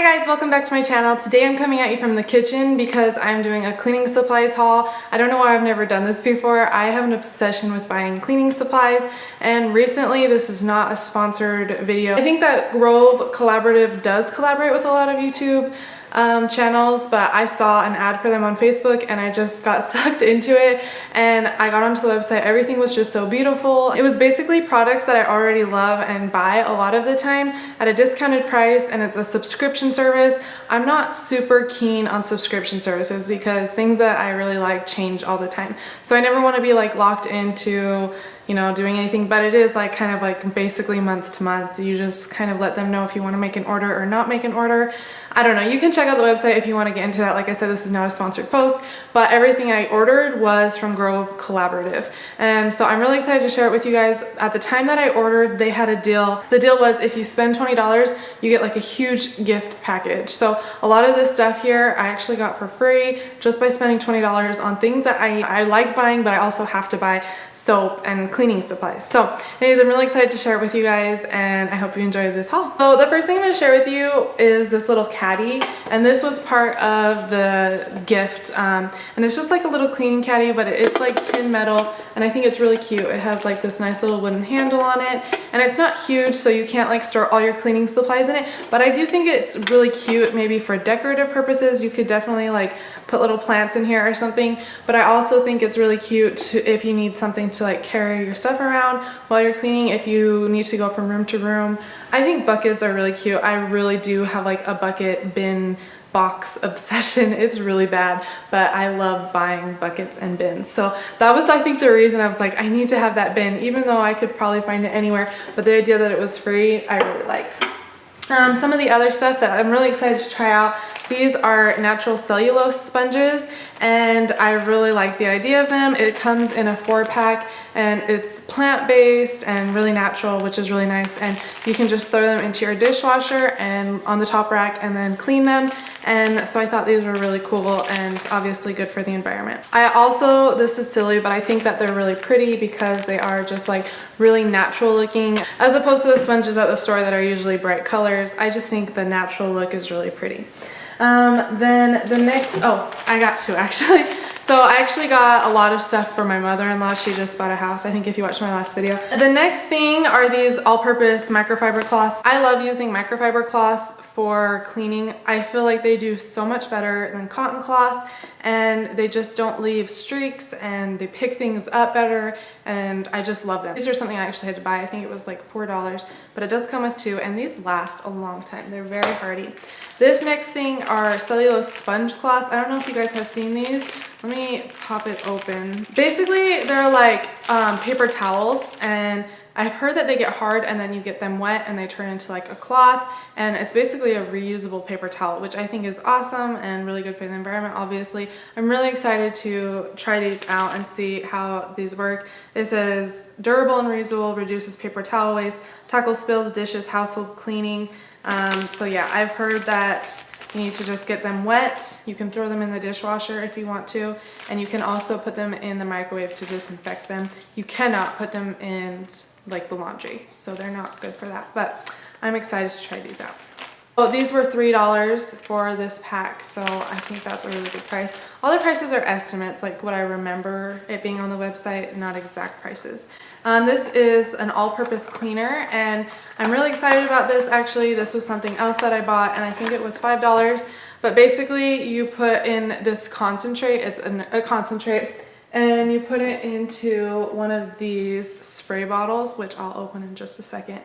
guys, welcome back to my channel. Today I'm coming at you from the kitchen because I'm doing a cleaning supplies haul. I don't know why I've never done this before. I have an obsession with buying cleaning supplies, and recently, this is not a sponsored video. I think that Grove Collaborative does collaborate with a lot of YouTube channels, but I saw an ad for them on Facebook and I just got sucked into it, and I got onto the website. Everything was just so beautiful. It was basically products that I already love and buy a lot of the time at a discounted price, and it's a subscription service. I'm not super keen on subscription services because things that I really like change all the time, so I never want to be like locked into, you know, doing anything. But it is like kind of like basically month to month. You just kind of let them know if you want to make an order or not make an order. I don't know, you can check out the website if you want to get into that. Like I said, this is not a sponsored post, but everything I ordered was from Grove Collaborative, and so I'm really excited to share it with you guys. At the time that I ordered, they had a deal. The deal was if you spend $20, you get like a huge gift package. So a lot of this stuff here I actually got for free just by spending $20 on things that I like buying, but I also have to buy soap and cleaning supplies. So anyways, I'm really excited to share it with you guys, and I hope you enjoy this haul. So the first thing I'm going to share with you is this little caddy, and this was part of the gift, and it's just like a little cleaning caddy, but it's like tin metal, and I think it's really cute. It has like this nice little wooden handle on it, and it's not huge, so you can't like store all your cleaning supplies in it, but I do think it's really cute. Maybe for decorative purposes, you could definitely like put little plants in here or something, but I also think it's really cute if you need something to like carry your stuff around while you're cleaning, if you need to go from room to room. I think buckets are really cute. I really do have like a bucket bin box obsession. It's really bad, but I love buying buckets and bins. So that was, I think, the reason I was like, I need to have that bin, even though I could probably find it anywhere, but the idea that it was free, I really liked. Some of the other stuff that I'm really excited to try out, these are natural cellulose sponges, and I really like the idea of them. It comes in a 4-pack, and it's plant-based and really natural, which is really nice, and you can just throw them into your dishwasher and on the top rack and then clean them. And so I thought these were really cool and obviously good for the environment. I also, this is silly, but I think that they're really pretty because they are just like really natural looking, as opposed to the sponges at the store that are usually bright colors. I just think the natural look is really pretty. Then the next, oh, I got two actually. So I actually got a lot of stuff for my mother-in-law. She just bought a house, I think, if you watched my last video. The next thing are these all-purpose microfiber cloths. I love using microfiber cloths for cleaning. I feel like they do so much better than cotton cloths, and they just don't leave streaks, and they pick things up better, and I just love them. These are something I actually had to buy. I think it was like $4, but it does come with two, and these last a long time. They're very hardy. This next thing are cellulose sponge cloths. I don't know if you guys have seen these. Let me pop it open. Basically, they're like paper towels, and I've heard that they get hard and then you get them wet and they turn into like a cloth, and it's basically a reusable paper towel, which I think is awesome and really good for the environment, obviously. I'm really excited to try these out and see how these work. It says durable and reusable, reduces paper towel waste, tackles spills, dishes, household cleaning. So yeah, I've heard that you need to just get them wet. You can throw them in the dishwasher if you want to, and you can also put them in the microwave to disinfect them. You cannot put them in like the laundry, so they're not good for that, but I'm excited to try these out. Well, these were $3 for this pack, so I think that's a really good price. All the prices are estimates, like what I remember it being on the website, not exact prices. This is an all-purpose cleaner, and I'm really excited about this. Actually, this was something else that I bought, and I think it was $5, but basically you put in this concentrate. It's a concentrate, and you put it into one of these spray bottles, which I'll open in just a second.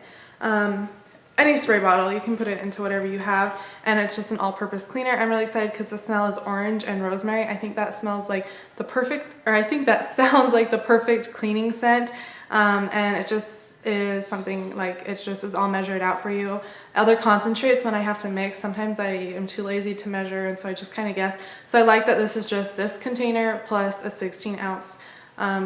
Any spray bottle, you can put it into whatever you have, and it's just an all-purpose cleaner. I'm really excited because the smell is orange and rosemary. I think that smells like the perfect, or I think that sounds like the perfect cleaning scent, and it just is something like, it just is all measured out for you. Other concentrates, when I have to mix, sometimes I am too lazy to measure, and so I just kind of guess. So I like that this is just this container plus a 16-ounce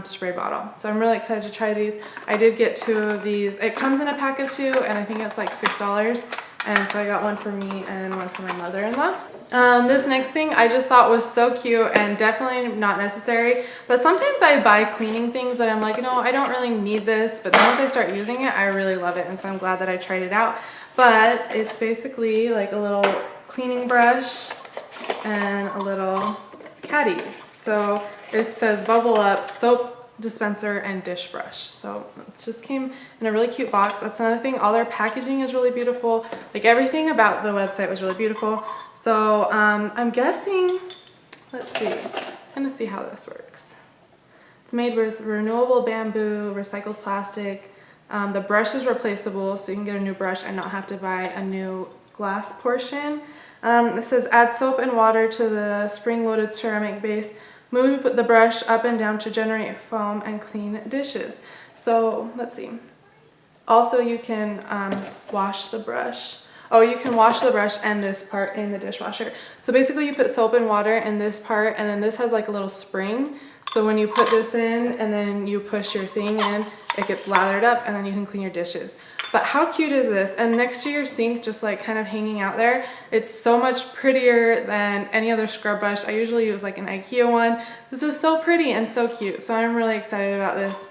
spray bottle. So I'm really excited to try these. I did get two of these. It comes in a pack of two, and I think it's like $6, and so I got one for me and one for my mother-in-law. This next thing I just thought was so cute and definitely not necessary, but sometimes I buy cleaning things that I'm like, no, I don't really need this, but then once I start using it, I really love it, and so I'm glad that I tried it out. But it's basically like a little cleaning brush and a little caddy. So it says Bubble Up soap dispenser and dish brush. So it just came in a really cute box. That's another thing, all their packaging is really beautiful. Like everything about the website was really beautiful. So I'm guessing, let's see, I'm gonna see how this works. It's made with renewable bamboo, recycled plastic. The brush is replaceable, so you can get a new brush and not have to buy a new glass portion. It says add soap and water to the spring-loaded ceramic base. Move the brush up and down to generate foam and clean dishes. So let's see. Also, you can wash the brush. Oh, you can wash the brush and this part in the dishwasher. So basically you put soap and water in this part, and then this has like a little spring. So when you put this in and then you push your thing in, it gets lathered up and then you can clean your dishes. But how cute is this? And next to your sink, just like kind of hanging out there, it's so much prettier than any other scrub brush. I usually use like an IKEA one. This is so pretty and so cute. So I'm really excited about this.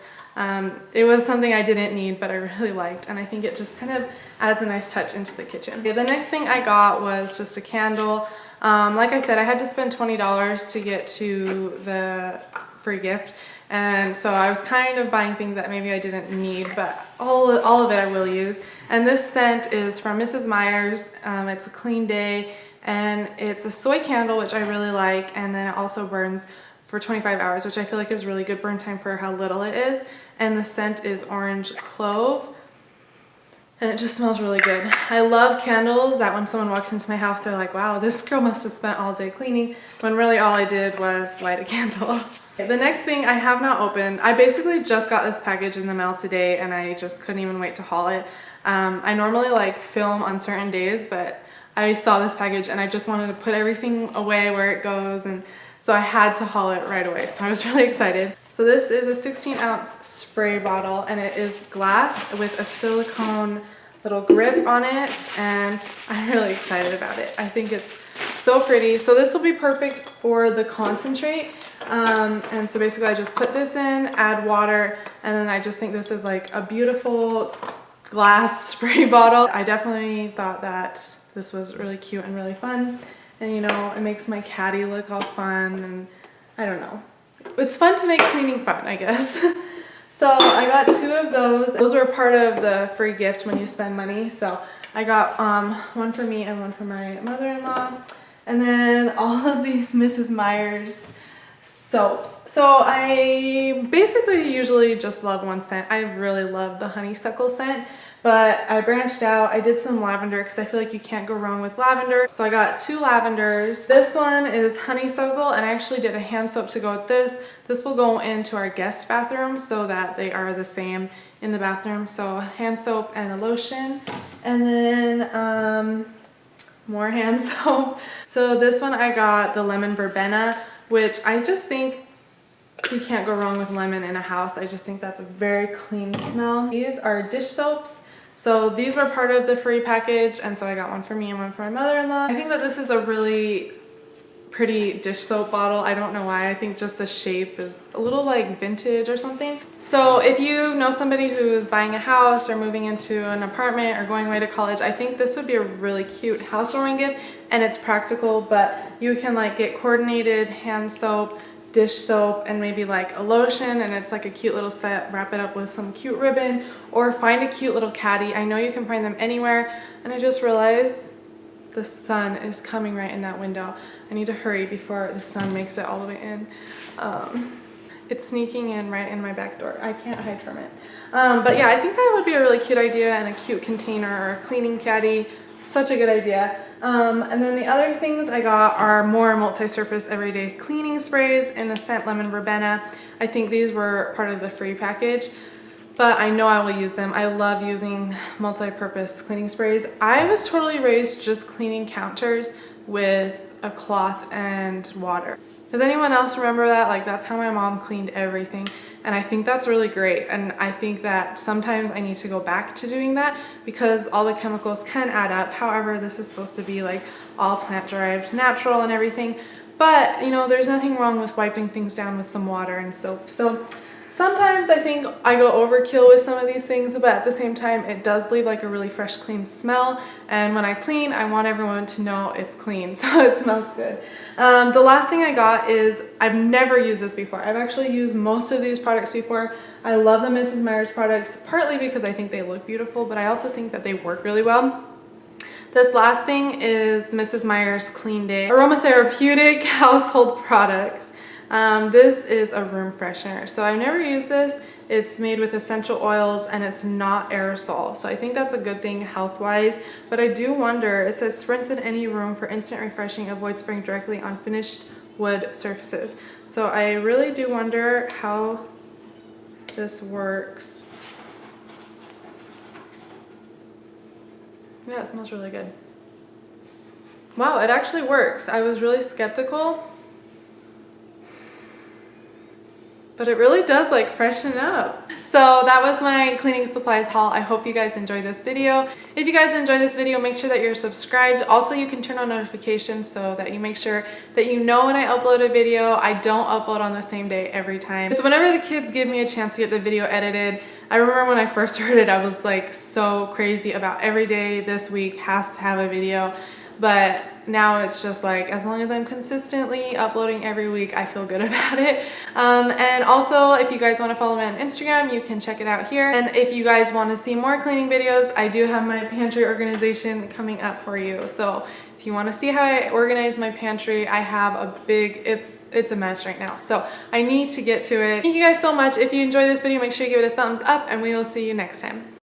It was something I didn't need, but I really liked, and I think it just kind of adds a nice touch into the kitchen. Okay, the next thing I got was just a candle. Like I said, I had to spend $20 to get to the free gift, and so I was kind of buying things that maybe I didn't need, but all of it I will use. And this scent is from Mrs. Meyer's. It's a Clean Day, and it's a soy candle, which I really like, and then it also burns for 25 hours, which I feel like is really good burn time for how little it is. And the scent is orange clove, and it just smells really good. I love candles that when someone walks into my house, they're like, wow, this girl must have spent all day cleaning, when really all I did was light a candle. The next thing I have not opened, I basically just got this package in the mail today, and I just couldn't even wait to haul it. I normally like film on certain days, but I saw this package and I just wanted to put everything away where it goes, and so I had to haul it right away. So I was really excited. So this is a 16-ounce spray bottle, and it is glass with a silicone little grip on it, and I'm really excited about it. I think it's so pretty. So this will be perfect for the concentrate. And so basically I just put this in, add water, and then I just think this is like a beautiful glass spray bottle. I definitely thought that this was really cute and really fun. And you know, it makes my caddy look all fun, and I don't know. It's fun to make cleaning fun, I guess. So I got 2 of those. Those were part of the free gift when you spend money. So I got one for me and one for my mother-in-law. And then all of these Mrs. Meyer's soaps. So I basically usually just love one scent. I really love the honeysuckle scent. But I branched out. I did some lavender because I feel like you can't go wrong with lavender. So I got 2 lavenders. This one is honeysuckle, and I actually did a hand soap to go with this. This will go into our guest bathroom so that they are the same in the bathroom. So hand soap and a lotion. And then more hand soap. So this one I got the lemon verbena, which I just think you can't go wrong with lemon in a house. I just think that's a very clean smell. These are dish soaps. So these were part of the free package, and so I got one for me and one for my mother-in-law. I think that this is a really pretty dish soap bottle. I don't know why. I think just the shape is a little like vintage or something. So if you know somebody who is buying a house or moving into an apartment or going away to college, I think this would be a really cute housewarming gift, and it's practical, but you can like get coordinated hand soap, dish soap, and maybe like a lotion, and it's like a cute little set. Wrap it up with some cute ribbon, or find a cute little caddy. I know you can find them anywhere, and I just realized the sun is coming right in that window. I need to hurry before the sun makes it all the way in. It's sneaking in right in my back door. I can't hide from it. But yeah, I think that would be a really cute idea, and a cute container or a cleaning caddy. Such a good idea. And then the other things I got are more multi-surface everyday cleaning sprays in the scent lemon verbena. I think these were part of the free package, but I know I will use them. I love using multi-purpose cleaning sprays. I was totally raised just cleaning counters with a cloth and water. Does anyone else remember that? Like, that's how my mom cleaned everything, and I think that's really great. And I think that sometimes I need to go back to doing that because all the chemicals can add up. However, this is supposed to be like all plant-derived, natural and everything, but you know, there's nothing wrong with wiping things down with some water and soap. So Sometimes I think I go overkill with some of these things, but at the same time, it does leave like a really fresh, clean smell. And when I clean, I want everyone to know it's clean, so it smells good. The last thing I got is, I've never used this before. I've actually used most of these products before. I love the Mrs. Meyer's products, partly because I think they look beautiful, but I also think that they work really well. This last thing is Mrs. Meyer's Clean Day Aromatherapeutic Household Products. This is a room freshener. So I've never used this. It's made with essential oils and it's not aerosol. So I think that's a good thing health-wise. But I do wonder, it says spritz in any room for instant refreshing, avoid spraying directly on finished wood surfaces. So I really do wonder how this works. Yeah, it smells really good. Wow, it actually works. I was really skeptical, but it really does like freshen up. So that was my cleaning supplies haul. I hope you guys enjoyed this video. If you guys enjoyed this video, make sure that you're subscribed. Also, you can turn on notifications so that you make sure that you know when I upload a video. I don't upload on the same day every time. It's whenever the kids give me a chance to get the video edited. I remember when I first started, I was like so crazy about every day this week has to have a video. But now it's just like, as long as I'm consistently uploading every week, I feel good about it. And also, if you guys want to follow me on Instagram, you can check it out here. And if you guys want to see more cleaning videos, I do have my pantry organization coming up for you. So if you want to see how I organize my pantry, I have a big, it's a mess right now. So I need to get to it. Thank you guys so much. If you enjoyed this video, make sure you give it a thumbs up and we will see you next time.